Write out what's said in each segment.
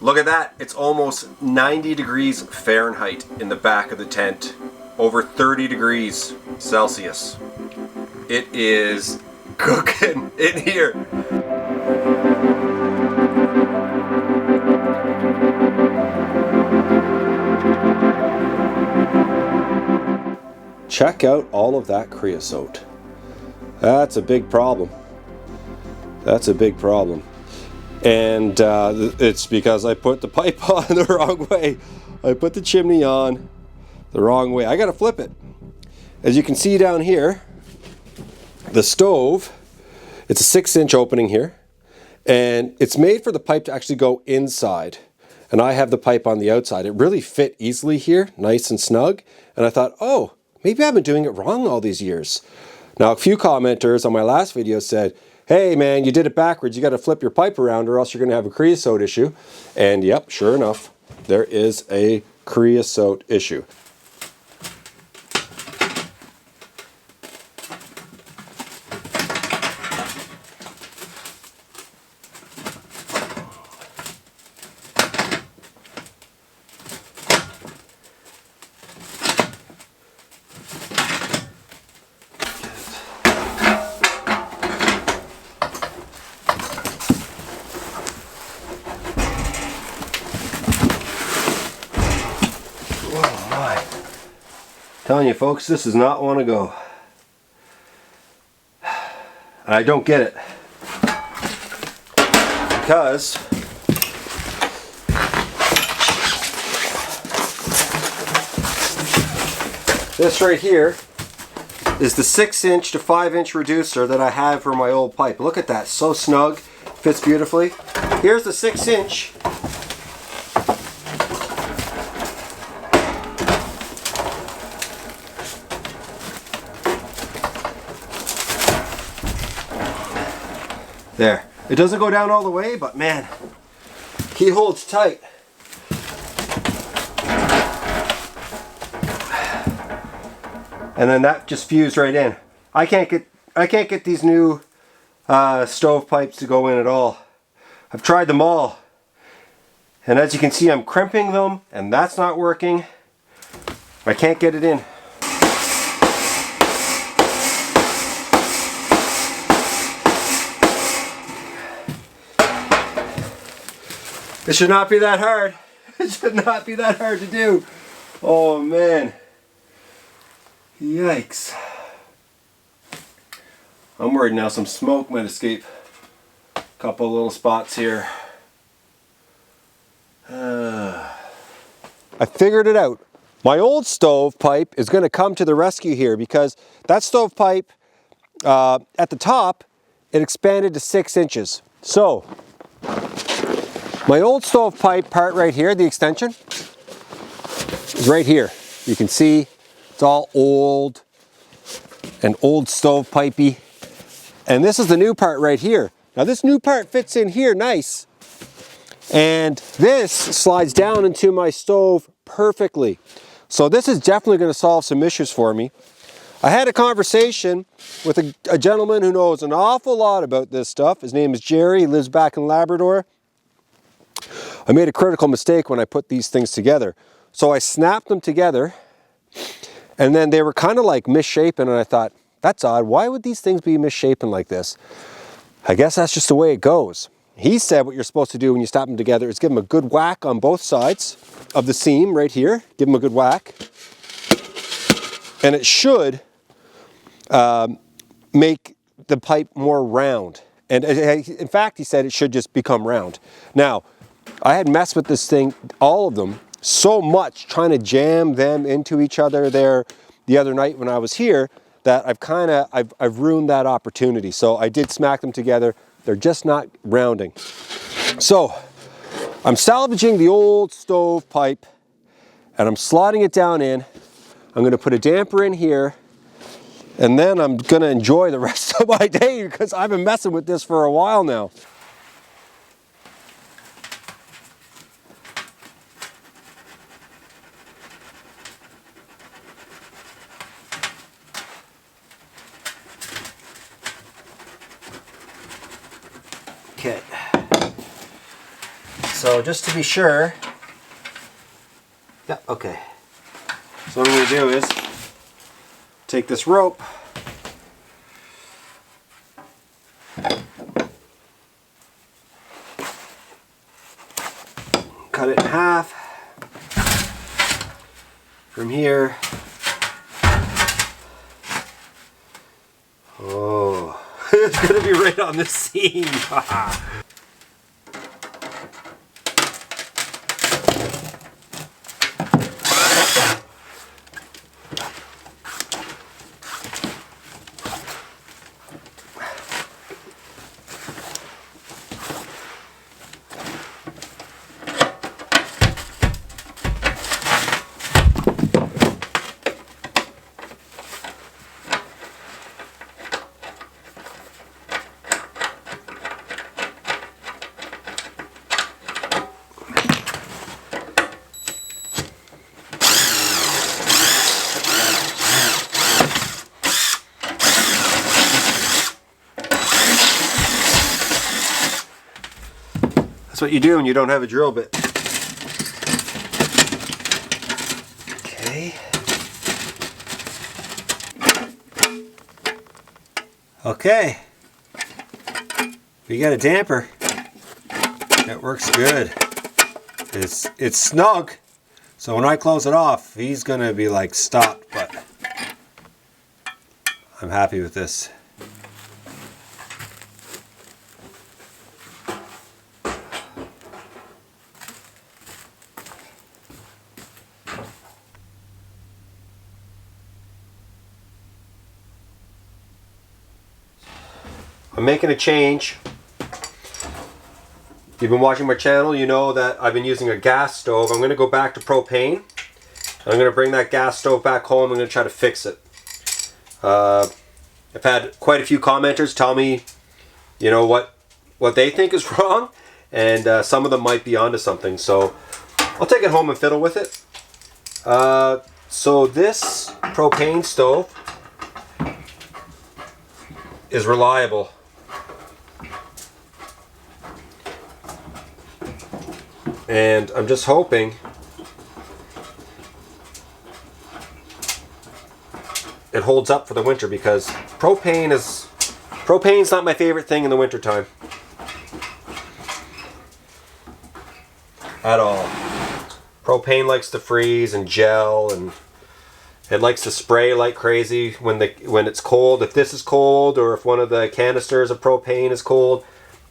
Look at that, it's almost 90 degrees Fahrenheit in the back of the tent. Over 30 degrees Celsius. It is cooking in here. Check out all of that creosote. That's a big problem. That's a big problem. And it's because I put the pipe on the wrong way. I put the chimney on the wrong way. I gotta flip it. As you can see down here, the stove, it's a 6-inch opening here, and it's made for the pipe to actually go inside. And I have the pipe on the outside. It really fit easily here, nice and snug. And I thought, oh, maybe I've been doing it wrong all these years. Now, a few commenters on my last video said, hey man, you did it backwards. You got to flip your pipe around or else you're going to have a creosote issue. And yep, sure enough, there is a creosote issue. Telling you folks, this does not want to go. And I don't get it. Because this right here is the 6-inch to 5-inch reducer that I have for my old pipe. Look at that, so snug, fits beautifully. Here's the 6-inch. There. It doesn't go down all the way, but man, he holds tight. And then that just fused right in. I can't get these new stovepipes to go in at all. I've tried them all. And as you can see, I'm crimping them, and that's not working. I can't get it in. It should not be that hard. It should not be that hard to do. Oh man. Yikes. I'm worried now some smoke might escape. Couple little spots here. I figured it out. My old stovepipe is going to come to the rescue here because that stovepipe at the top, it expanded to 6 inches. So my old stovepipe part right here, the extension, is right here. You can see it's all old and old stovepipey. And this is the new part right here. Now this new part fits in here nice. And this slides down into my stove perfectly. So this is definitely going to solve some issues for me. I had a conversation with a gentleman who knows an awful lot about this stuff. His name is Jerry. He lives back in Labrador. I made a critical mistake when I put these things together. So I snapped them together and then they were kind of like misshapen, and I thought, that's odd. Why would these things be misshapen like this? I guess that's just the way it goes. He said what you're supposed to do when you snap them together is give them a good whack on both sides of the seam right here. Give them a good whack. And it should make the pipe more round. And in fact, he said it should just become round. Now, I had messed with this thing, all of them, so much trying to jam them into each other there the other night when I was here that I've ruined that opportunity. So I did smack them together. They're just not rounding. So I'm salvaging the old stove pipe and I'm slotting it down in. I'm going to put a damper in here, and then I'm going to enjoy the rest of my day because I've been messing with this for a while now. Okay, So just to be sure. Yeah, okay. So what I'm going to do is take this rope, cut it in half from here. Oh, it's going to be right on the seam. That's what you do when you don't have a drill bit. Okay. Okay. We got a damper. That works good. It's snug. So when I close it off, he's gonna be like stopped, but I'm happy with this. I'm making a change. You've been watching my channel, you know that I've been using a gas stove. I'm going to go back to propane. I'm going to bring that gas stove back home. I'm going to try to fix it. I've had quite a few commenters tell me, you know, what they think is wrong, and some of them might be onto something. So I'll take it home and fiddle with it. So this propane stove is reliable. And I'm just hoping it holds up for the winter, because propane's not my favorite thing in the winter time. At all. Propane likes to freeze and gel, and it likes to spray like crazy when it's cold. If this is cold, or if one of the canisters of propane is cold,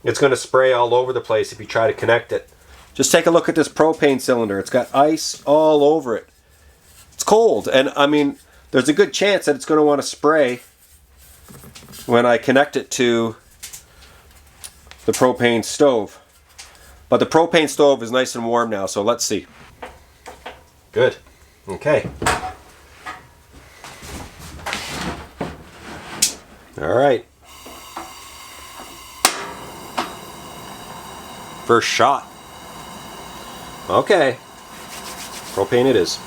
it's going to spray all over the place if you try to connect it. Just take a look at this propane cylinder. It's got ice all over it. It's cold, and I mean, there's a good chance that it's going to want to spray when I connect it to the propane stove. But the propane stove is nice and warm now, so let's see. Good. Okay. All right. First shot. Okay. Propane it is.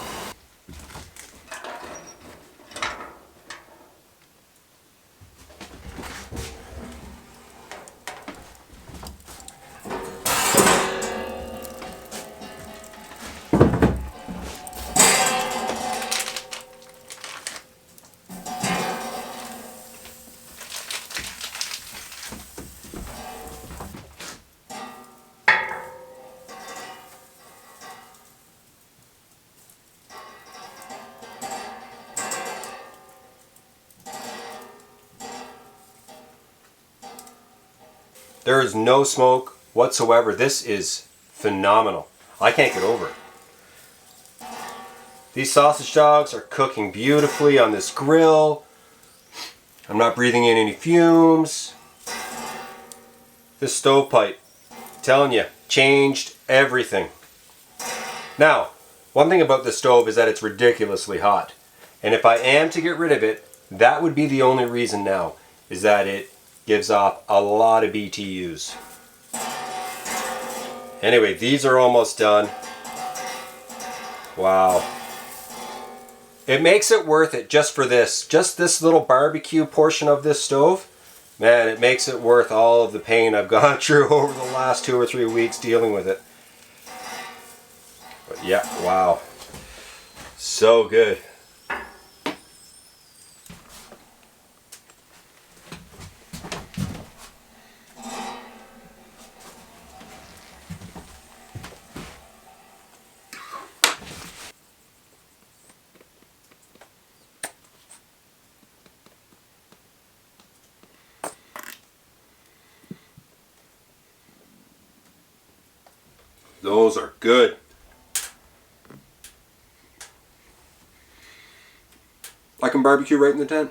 There is no smoke whatsoever. This is phenomenal. I can't get over it. These sausage dogs are cooking beautifully on this grill. I'm not breathing in any fumes. This stovepipe, telling you, changed everything. Now, one thing about this stove is that it's ridiculously hot. And if I am to get rid of it, that would be the only reason now, is that it gives off a lot of BTUs. Anyway, these are almost done. Wow. It makes it worth it just for this. Just this little barbecue portion of this stove. Man, it makes it worth all of the pain I've gone through over the last 2 or 3 weeks dealing with it. But yeah, wow. So good. Those are good. I can barbecue right in the tent.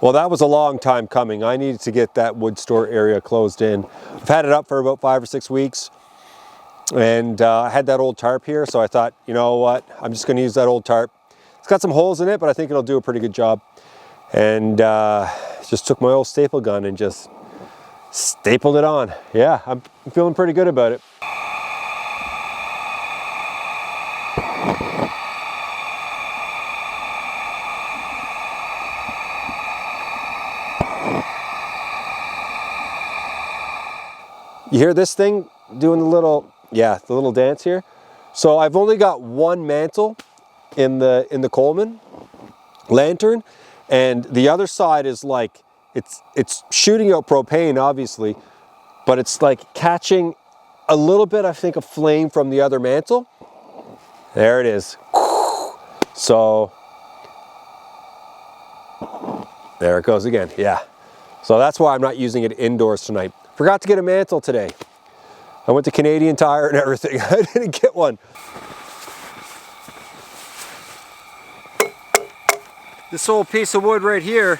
Well, that was a long time coming. I needed to get that wood store area closed in. I've had it up for about 5 or 6 weeks, and I had that old tarp here, so I thought, you know what, I'm just going to use that old tarp. It's got some holes in it, but I think it'll do a pretty good job. And just took my old staple gun and just stapled it on. Yeah, I'm feeling pretty good about it. You hear this thing doing the little, the little dance here? So I've only got one mantle in the Coleman lantern, and the other side is like, it's shooting out propane obviously, but it's like catching a little bit, I think, of flame from the other mantle. There it is. So there it goes again, yeah. So that's why I'm not using it indoors tonight. Forgot to get a mantle today. I went to Canadian Tire and everything. I didn't get one. This old piece of wood right here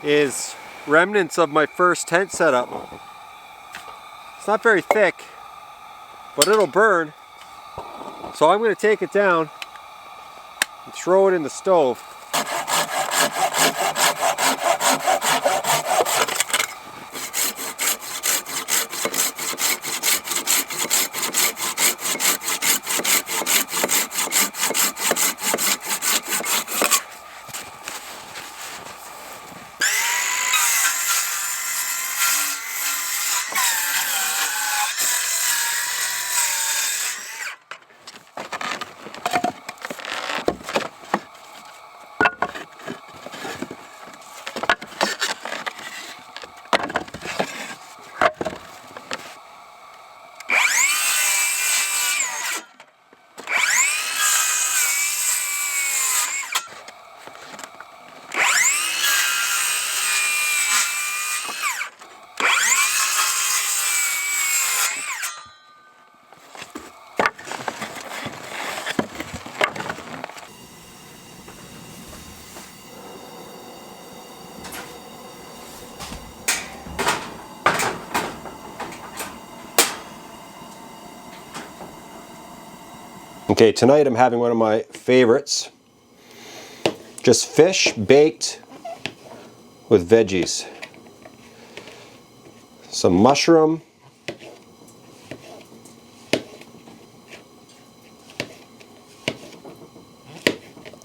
is remnants of my first tent setup. It's not very thick, but it'll burn. So I'm going to take it down and throw it in the stove. Okay, tonight I'm having one of my favorites. Just fish baked with veggies. Some mushroom,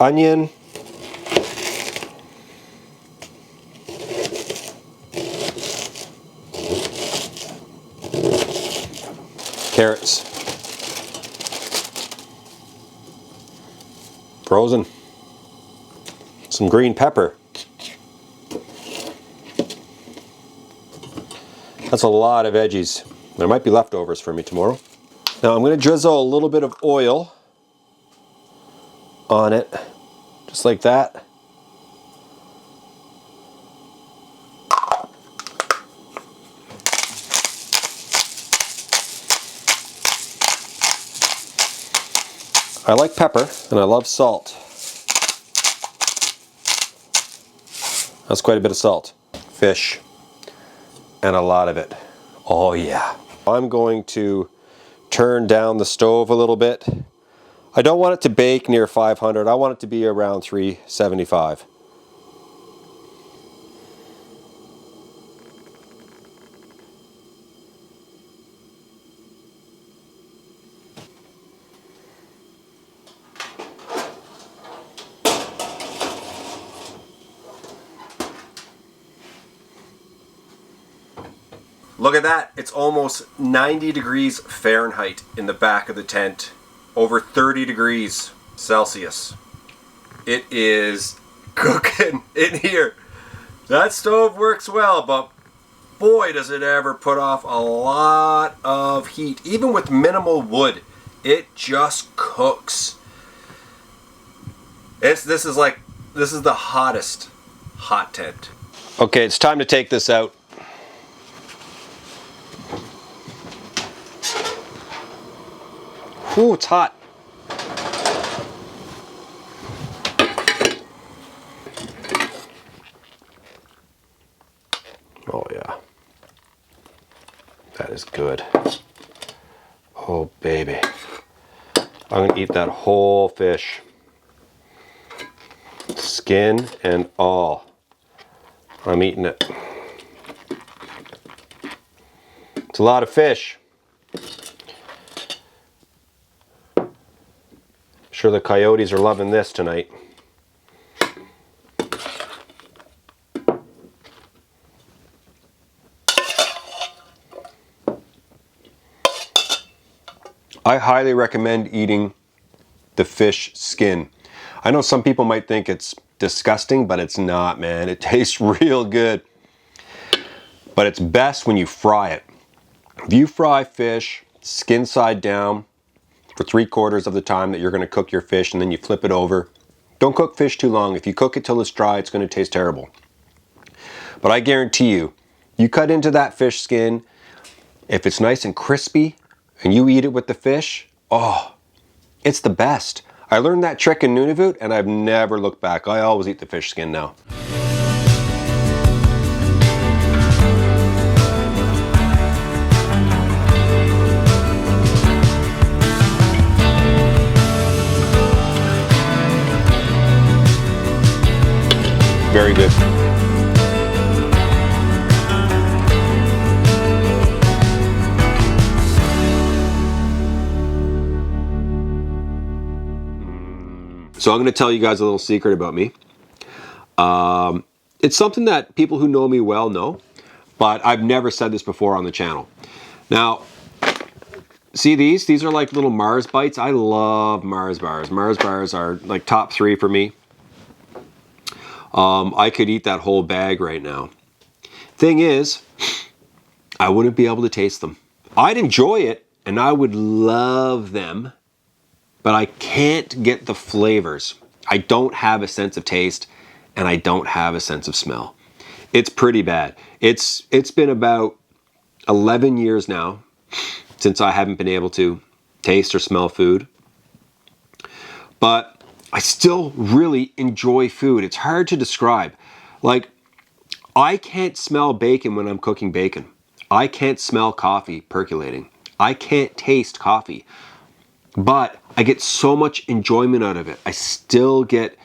onion. Carrots. Frozen. Some green pepper. That's a lot of veggies. There might be leftovers for me tomorrow. Now I'm going to drizzle a little bit of oil on it, just like that. I like pepper and I love salt. That's quite a bit of salt. Fish, and a lot of it. Oh yeah. I'm going to turn down the stove a little bit. I don't want it to bake near 500. I want it to be around 375. Look at that, it's almost 90 degrees Fahrenheit in the back of the tent. Over 30 degrees Celsius. It is cooking in here. That stove works well, but boy does it ever put off a lot of heat. Even with minimal wood, it just cooks. This is the hottest hot tent. Okay, it's time to take this out. Ooh, it's hot. Oh yeah. That is good. Oh baby. I'm gonna eat that whole fish. Skin and all. I'm eating it. It's a lot of fish. Sure the coyotes are loving this tonight. I highly recommend eating the fish skin. I know some people might think it's disgusting, but it's not, man. It tastes real good. But it's best when you fry it. If you fry fish skin side down for 3/4 of the time that you're going to cook your fish, and then you flip it over. Don't cook fish too long. If you cook it till it's dry, it's going to taste terrible. But I guarantee you, you cut into that fish skin, if it's nice and crispy, and you eat it with the fish, oh, it's the best. I learned that trick in Nunavut, and I've never looked back. I always eat the fish skin now. Very good. So I'm going to tell you guys a little secret about me. It's something that people who know me well know, but I've never said this before on the channel. Now, see these? These are like little Mars bites. I love Mars bars. Mars bars are like top 3 for me. I could eat that whole bag right now. Thing is, I wouldn't be able to taste them. I'd enjoy it and I would love them, but I can't get the flavors. I don't have a sense of taste and I don't have a sense of smell. It's pretty bad. It's been about 11 years now since I haven't been able to taste or smell food. But I still really enjoy food. It's hard to describe. Like, I can't smell bacon when I'm cooking bacon. I can't smell coffee percolating. I can't taste coffee. But I get so much enjoyment out of it. I still get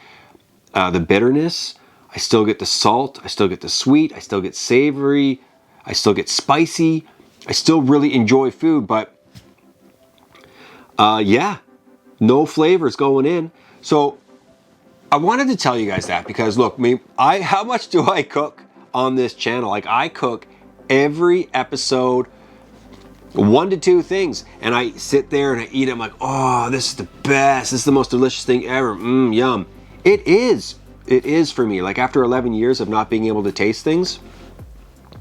the bitterness. I still get the salt. I still get the sweet. I still get savory. I still get spicy. I still really enjoy food, but yeah, no flavors going in. So I wanted to tell you guys that because look, how much do I cook on this channel? Like I cook every episode 1 to 2 things, and I sit there and I eat it. I'm like, oh, this is the best. This is the most delicious thing ever. Yum. It is for me. Like after 11 years of not being able to taste things,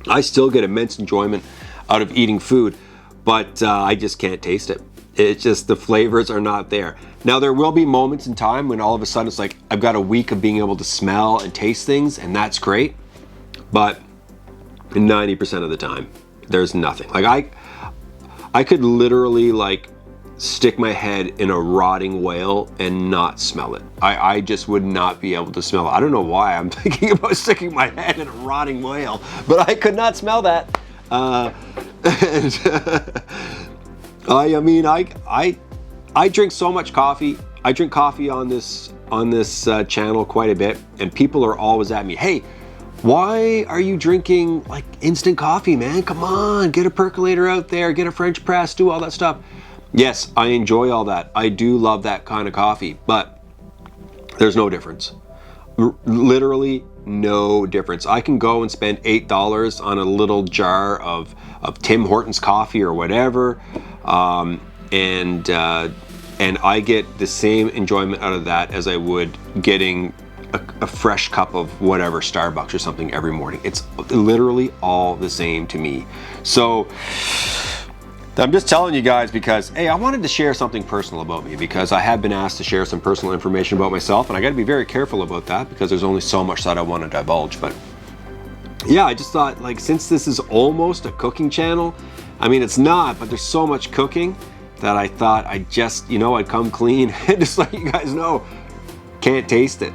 I still get immense enjoyment out of eating food, but I just can't taste it. It's just the flavors are not there. Now there will be moments in time when all of a sudden it's like I've got a week of being able to smell and taste things, and that's great. But 90% of the time, there's nothing. Like I could literally like stick my head in a rotting whale and not smell it. I just would not be able to smell it. I don't know why I'm thinking about sticking my head in a rotting whale, but I could not smell that. I drink so much coffee. I drink coffee on this channel quite a bit, and people are always at me, hey, why are you drinking like instant coffee, man? Come on, get a percolator out there, get a French press, do all that stuff. Yes, I enjoy all that. I do love that kind of coffee, but there's no difference. Literally no difference. I can go and spend $8 on a little jar of Tim Hortons coffee or whatever, and I get the same enjoyment out of that as I would getting a fresh cup of whatever, Starbucks or something every morning. It's literally all the same to me. So I'm just telling you guys because, hey, I wanted to share something personal about me because I have been asked to share some personal information about myself, and I got to be very careful about that because there's only so much that I want to divulge. But yeah, I just thought, like, since this is almost a cooking channel, I mean, it's not, but there's so much cooking that I thought I'd just, I'd come clean and just let you guys know, can't taste it.